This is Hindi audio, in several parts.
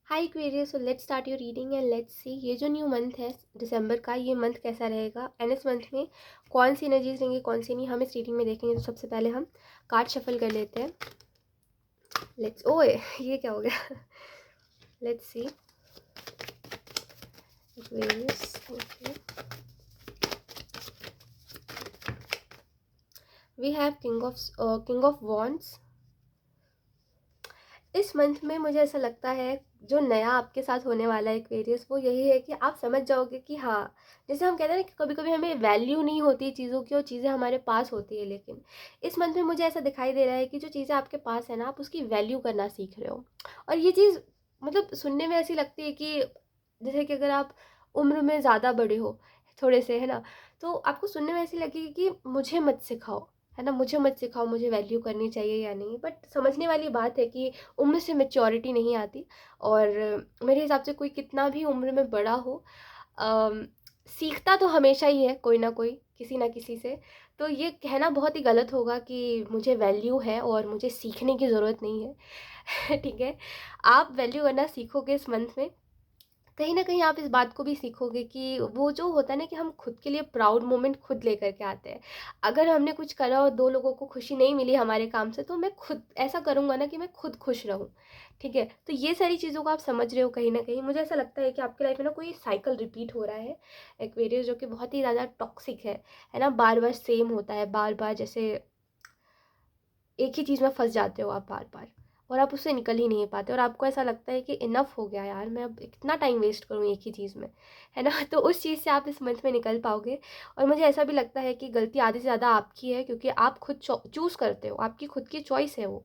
Hi Aquarius, so let's start your reading and let's see ये जो न्यू मंथ है दिसंबर का, ये मंथ कैसा रहेगा एंड इस मंथ में कौन सी एनर्जीज रहेंगी कौन सी नहीं, हम इस रीडिंग में देखेंगे। तो सबसे पहले हम कार्ड शफल कर लेते हैं। लेट्स ओए ये क्या हो गया let's see Aquarius. Okay, we have king of wands. इस मंथ में मुझे ऐसा लगता है जो नया आपके साथ होने वाला है एक्वेरियस, वो यही है कि आप समझ जाओगे कि हाँ, जैसे हम कहते हैं ना कि कभी कभी हमें वैल्यू नहीं होती चीज़ों की और चीज़ें हमारे पास होती है, लेकिन इस मंथ में मुझे ऐसा दिखाई दे रहा है कि जो चीज़ें आपके पास है ना, आप उसकी वैल्यू करना सीख रहे हो। और ये चीज़ मतलब सुनने में ऐसी लगती है कि जैसे कि अगर आप उम्र में ज़्यादा बड़े हो थोड़े से, है ना, तो आपको सुनने में ऐसी लगेगी कि मुझे मत सिखाओ, है ना, मुझे मत सिखाओ मुझे वैल्यू करनी चाहिए या नहीं। बट समझने वाली बात है कि उम्र से मैच्योरिटी नहीं आती। और मेरे हिसाब से कोई कितना भी उम्र में बड़ा हो, अम, सीखता तो हमेशा ही है कोई ना कोई किसी ना किसी से। तो ये कहना बहुत ही गलत होगा कि मुझे वैल्यू है और मुझे सीखने की ज़रूरत नहीं है ठीक है, आप वैल्यू करना सीखोगे इस मंथ में। कहीं ना कहीं आप इस बात को भी सीखोगे कि वो जो होता है ना कि हम खुद के लिए प्राउड मोमेंट खुद लेकर के आते हैं। अगर हमने कुछ करा और दो लोगों को खुशी नहीं मिली हमारे काम से, तो मैं खुद ऐसा करूँगा ना कि मैं खुद खुश रहूँ। ठीक है, तो ये सारी चीज़ों को आप समझ रहे हो। कहीं ना कहीं मुझे ऐसा लगता है कि आपकी लाइफ में ना कोई साइकिल रिपीट हो रहा है एक्वेरियस, जो कि बहुत ही ज़्यादा टॉक्सिक है ना। बार बार सेम होता है, बार बार जैसे एक ही चीज़ में फंस जाते हो आप बार बार, और आप उससे निकल ही नहीं पाते और आपको ऐसा लगता है कि इनफ हो गया यार, मैं अब कितना टाइम वेस्ट करूँ एक ही चीज़ में, है ना तो उस चीज़ से आप इस मंथ में निकल पाओगे। और मुझे ऐसा भी लगता है कि गलती आधी से ज़्यादा आपकी है, क्योंकि आप खुद चूज़ करते हो, आपकी खुद की चॉइस है वो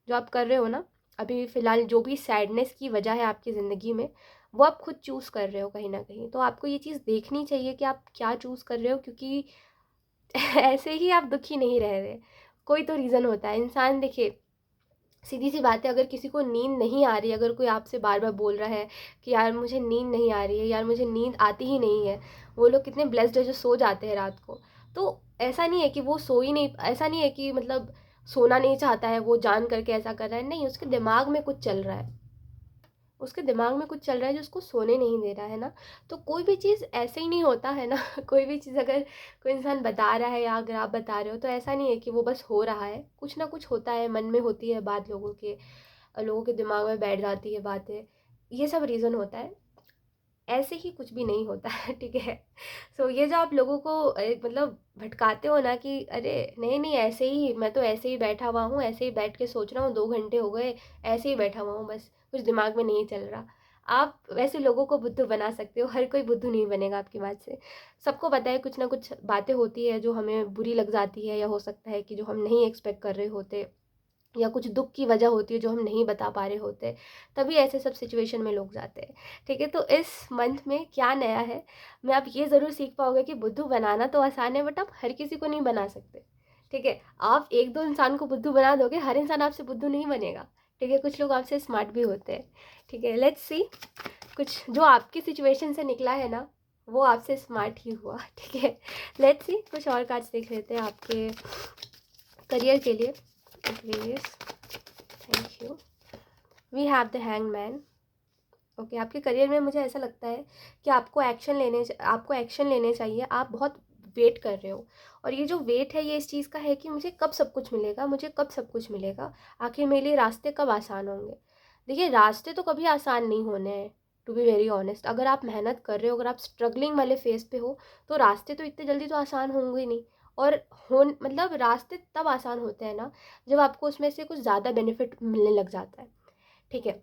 जो आप कर रहे हो ना। अभी फ़िलहाल जो भी सैडनेस की वजह है आपकी ज़िंदगी में, वो आप खुद चूज़ कर रहे हो कहीं ना कहीं। तो आपको ये चीज़ देखनी चाहिए कि आप क्या चूज़ कर रहे हो, क्योंकि ऐसे ही आप दुखी नहीं रह रहे, कोई तो रीज़न होता है। इंसान देखिए, सीधी सी बात है, अगर किसी को नींद नहीं आ रही, अगर कोई आपसे बार बार बोल रहा है कि यार मुझे नींद नहीं आ रही है, यार मुझे नींद आती ही नहीं है, वो लोग कितने ब्लेस्ड है जो सो जाते हैं रात को। तो ऐसा नहीं है कि वो सो ही नहीं, ऐसा नहीं है कि मतलब सोना नहीं चाहता है वो जान करके ऐसा कर रहा है, नहीं, उसके दिमाग में कुछ चल रहा है, उसके दिमाग में कुछ चल रहा है जो उसको सोने नहीं दे रहा है ना। तो कोई भी चीज़ ऐसे ही नहीं होता है ना कोई भी चीज़ अगर कोई इंसान बता रहा है या अगर आप बता रहे हो, तो ऐसा नहीं है कि वो बस हो रहा है, कुछ ना कुछ होता है, मन में होती है बात, लोगों के दिमाग में बैठ जाती है बातें, ये सब रीज़न होता है। ऐसे ही कुछ भी नहीं होता है ठीक है। ये जो आप लोगों को मतलब भटकाते हो ना कि अरे नहीं नहीं, ऐसे ही मैं तो ऐसे ही बैठा हुआ हूँ, ऐसे ही बैठ के सोच रहा हूँ, 2 घंटे हो गए ऐसे ही बैठा हुआ हूँ, बस कुछ दिमाग में नहीं चल रहा। आप वैसे लोगों को बुद्धू बना सकते हो, हर कोई बुद्धू नहीं बनेगा आपकी बात से। सबको पता है कुछ ना कुछ बातें होती है जो हमें बुरी लग जाती है, या हो सकता है कि जो हम नहीं एक्सपेक्ट कर रहे होते, या कुछ दुख की वजह होती है जो हम नहीं बता पा रहे होते, तभी ऐसे सब सिचुएशन में लोग जाते हैं। ठीक है, तो इस मंथ में क्या नया है, मैं आप ये ज़रूर सीख पाओगे कि बुद्धू बनाना तो आसान है, बट आप हर किसी को नहीं बना सकते। ठीक है, आप एक दो इंसान को बुद्धू बना दोगे, हर इंसान आपसे बुद्धू नहीं बनेगा। ठीक है, कुछ लोग आपसे स्मार्ट भी होते हैं। ठीक है, लेट्स सी, कुछ जो आपकी सिचुएशन से निकला है ना, वो आपसे स्मार्ट ही हुआ। ठीक है, लेट्स सी, कुछ और कार्ड्स देख लेते हैं आपके करियर के लिए please. Thank you. We have the hang man. Okay, आपके करियर में मुझे ऐसा लगता है कि आपको एक्शन लेने चाहिए। आप बहुत वेट कर रहे हो, और ये जो वेट है ये इस चीज़ का है कि मुझे कब सब कुछ मिलेगा, मुझे कब सब कुछ मिलेगा, आखिर मेरे लिए रास्ते कब आसान होंगे। देखिए, रास्ते तो कभी आसान नहीं होने हैं, टू बी वेरी ऑनेस्ट। अगर आप मेहनत कर रहे हो, अगर आप स्ट्रगलिंग वाले फेज पे हो, तो रास्ते तो इतने जल्दी तो आसान होंगे ही नहीं। और मतलब रास्ते तब आसान होते हैं ना, जब आपको उसमें से कुछ ज़्यादा बेनिफिट मिलने लग जाता है। ठीक है,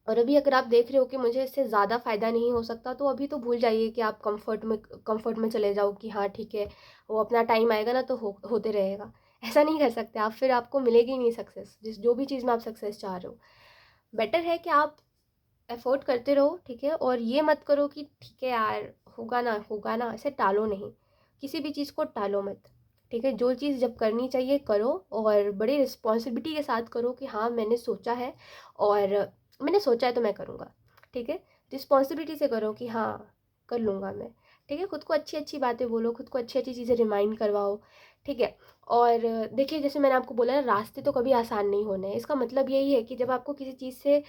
और अभी अगर आप देख रहे हो कि मुझे इससे ज़्यादा फ़ायदा नहीं हो सकता, तो अभी तो भूल जाइए कि आप कंफर्ट में चले जाओ कि हाँ ठीक है, वो अपना टाइम आएगा ना तो होते रहेगा। ऐसा नहीं कर सकते आप, फिर आपको मिलेगी नहीं सक्सेस, जो भी चीज़ में आप सक्सेस चाह रहे हो। बेटर है कि आप एफर्ट करते रहो। ठीक है, और ये मत करो कि ठीक है यार, होगा ना, ऐसे टालो नहीं, किसी भी चीज़ को टालो मत। ठीक है, जो चीज़ जब करनी चाहिए करो, और बड़ी रिस्पॉन्सिबिलिटी के साथ करो कि हाँ मैंने सोचा है, और मैंने सोचा है तो मैं करूँगा। ठीक है, रिस्पॉन्सिबिलिटी से करो कि हाँ कर लूँगा मैं। ठीक है, खुद को अच्छी अच्छी बातें बोलो, खुद को अच्छी अच्छी चीज़ें रिमाइंड करवाओ। ठीक है, और देखिए जैसे मैंने आपको बोला ना, रास्ते तो कभी आसान नहीं होने हैं। इसका मतलब यही है कि जब आपको किसी चीज़ से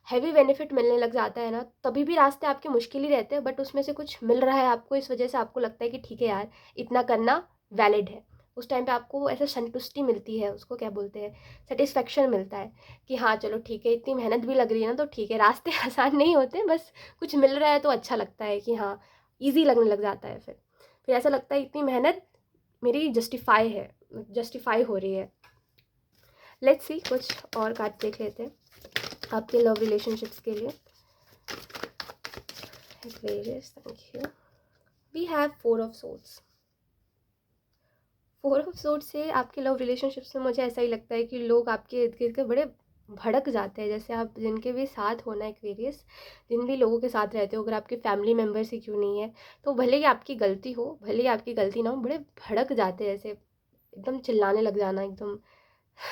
हैवी बेनिफिट मिलने लग जाता है ना, तभी भी रास्ते आपके मुश्किल ही रहते हैं, बट उसमें से कुछ मिल रहा है आपको, इस वजह से आपको लगता है कि ठीक है यार, इतना करना वैलिड है। उस टाइम पे आपको ऐसा संतुष्टि मिलती है, उसको क्या बोलते हैं, सेटिस्फेक्शन मिलता है कि हाँ चलो ठीक है, इतनी मेहनत भी लग रही है ना तो ठीक है। रास्ते आसान नहीं होते, बस कुछ मिल रहा है तो अच्छा लगता है कि हाँ ईजी लगने लग जाता है। फिर ऐसा लगता है इतनी मेहनत मेरी जस्टिफाई हो रही है। लेट्स सी कुछ और कार्ड देख लेते हैं आपके लव रिलेशनशिप्स के लिए। Aquarius, thank you. We have Four of Swords. Four of sword से आपके लव रिलेशनशिप से मुझे ऐसा ही लगता है कि लोग आपके इर्द गिर्द के बड़े भड़क जाते हैं। जैसे आप जिनके भी साथ होना एक्वेरियस, जिन भी लोगों के साथ रहते हो, अगर आपके फैमिली मेम्बर्स ही क्यों नहीं है, तो भले ही आपकी गलती हो, भले ही आपकी गलती ना हो, बड़े भड़क जाते हैं, ऐसे एकदम चिल्लाने लग जाना, एकदम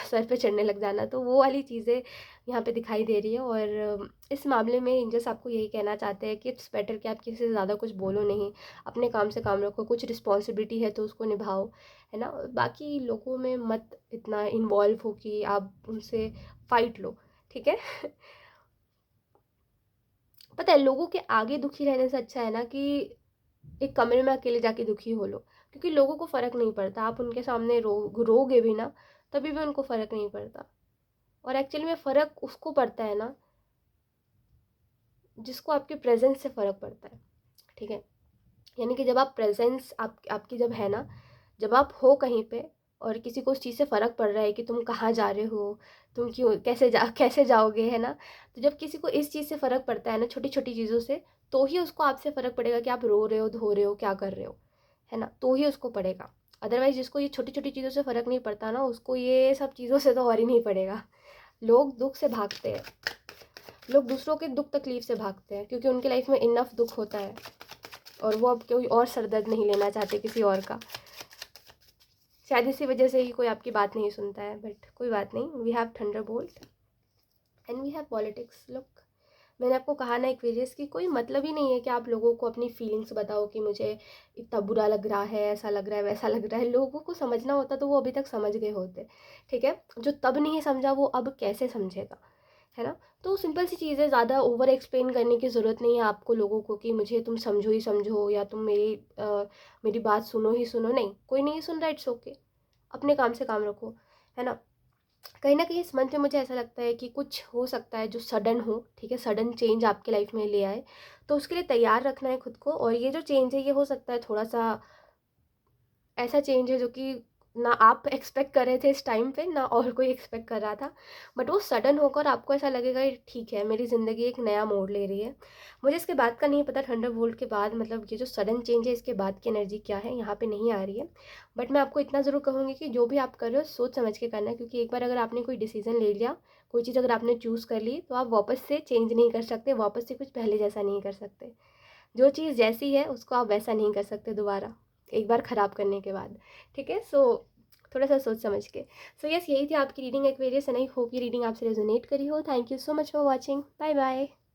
सर पे चढ़ने लग जाना। तो वो वाली चीज़ें यहाँ पे दिखाई दे रही है। और इस मामले में एंजल्स आपको यही कहना चाहते हैं कि इट्स बेटर कि आप किसी से ज़्यादा कुछ बोलो नहीं, अपने काम से काम रखो, कुछ रिस्पॉन्सिबिलिटी है तो उसको निभाओ, है ना। बाकी लोगों में मत इतना इन्वॉल्व हो कि आप उनसे फाइट लो, ठीक है। पता है, लोगों के आगे दुखी रहने से अच्छा है ना कि एक कमरे में अकेले जाके दुखी हो लो, क्योंकि लोगों को फ़र्क नहीं पड़ता। आप उनके सामने रोगे भी ना, तभी भी उनको फ़र्क नहीं पड़ता। और एक्चुअली में फ़र्क उसको पड़ता है ना जिसको आपके प्रेजेंस से फ़र्क पड़ता है, ठीक है। यानी कि जब आप प्रेजेंस आपकी जब है ना, जब आप हो कहीं पे और किसी को उस चीज़ से फ़र्क पड़ रहा है कि तुम कहाँ जा रहे हो, तुम क्यों कैसे जाओगे, है ना। तो जब किसी को इस चीज़ से फ़र्क पड़ता है ना, छोटी छोटी चीज़ों से, तो ही उसको आपसे फ़र्क पड़ेगा कि आप रो रहे हो, धो रहे हो, क्या कर रहे हो, है ना, तो ही उसको पड़ेगा। अदरवाइज़ जिसको ये छोटी छोटी चीज़ों से फ़र्क नहीं पड़ता ना, उसको ये सब चीज़ों से तो और ही नहीं पड़ेगा। लोग दुख से भागते हैं, लोग दूसरों के दुख तकलीफ से भागते हैं, क्योंकि उनकी लाइफ में इनफ दुख होता है और वो अब कोई और सरदर्द नहीं लेना चाहते किसी और का। शायद इसी वजह से ही कोई आपकी बात नहीं सुनता है, बट कोई बात नहीं। We have thunderbolt and we have politics. Look, मैंने आपको कहा ना एक्वेरियस की कोई मतलब ही नहीं है कि आप लोगों को अपनी फीलिंग्स बताओ कि मुझे इतना बुरा लग रहा है, ऐसा लग रहा है, वैसा लग रहा है। लोगों को समझना होता तो वो अभी तक समझ गए होते, ठीक है। जो तब नहीं समझा वो अब कैसे समझेगा, है ना। तो सिंपल सी चीज़ है, ज़्यादा ओवर एक्सप्लेन करने की ज़रूरत नहीं है आपको लोगों को कि मुझे तुम समझो ही समझो या तुम मेरी बात सुनो ही सुनो। नहीं, कोई नहीं सुन रहा, इट्स ओके, अपने काम से काम रखो, है ना। कहीं ना कहीं इस मंथ में मुझे ऐसा लगता है कि कुछ हो सकता है जो सडन हो, ठीक है, सडन चेंज आपके लाइफ में ले आए, तो उसके लिए तैयार रखना है खुद को। और ये जो चेंज है ये हो सकता है थोड़ा सा ऐसा चेंज है जो कि ना आप एक्सपेक्ट कर रहे थे इस टाइम पे, ना और कोई एक्सपेक्ट कर रहा था, बट वो सडन होकर आपको ऐसा लगेगा ठीक है, मेरी ज़िंदगी एक नया मोड़ ले रही है। मुझे इसके बाद का नहीं पता, थंडरबोल्ट के बाद मतलब ये जो सडन चेंज है इसके बाद की एनर्जी क्या है यहाँ पे नहीं आ रही है। बट मैं आपको इतना ज़रूर कहूँगी कि जो भी आप कर रहे हो सोच समझ के करना है, क्योंकि एक बार अगर आपने कोई डिसीजन ले लिया, कोई चीज़ अगर आपने चूज़ कर ली, तो आप वापस से चेंज नहीं कर सकते, वापस से कुछ पहले जैसा नहीं कर सकते। जो चीज़ जैसी है उसको आप वैसा नहीं कर सकते दोबारा, एक बार ख़राब करने के बाद, ठीक है। सो थोड़ा सा सोच समझ के। सो यस, यही थी आपकी reading Aquarius, and I hope ये रीडिंग आपसे रेजोनेट करी हो। Thank you so much for watching. Bye bye.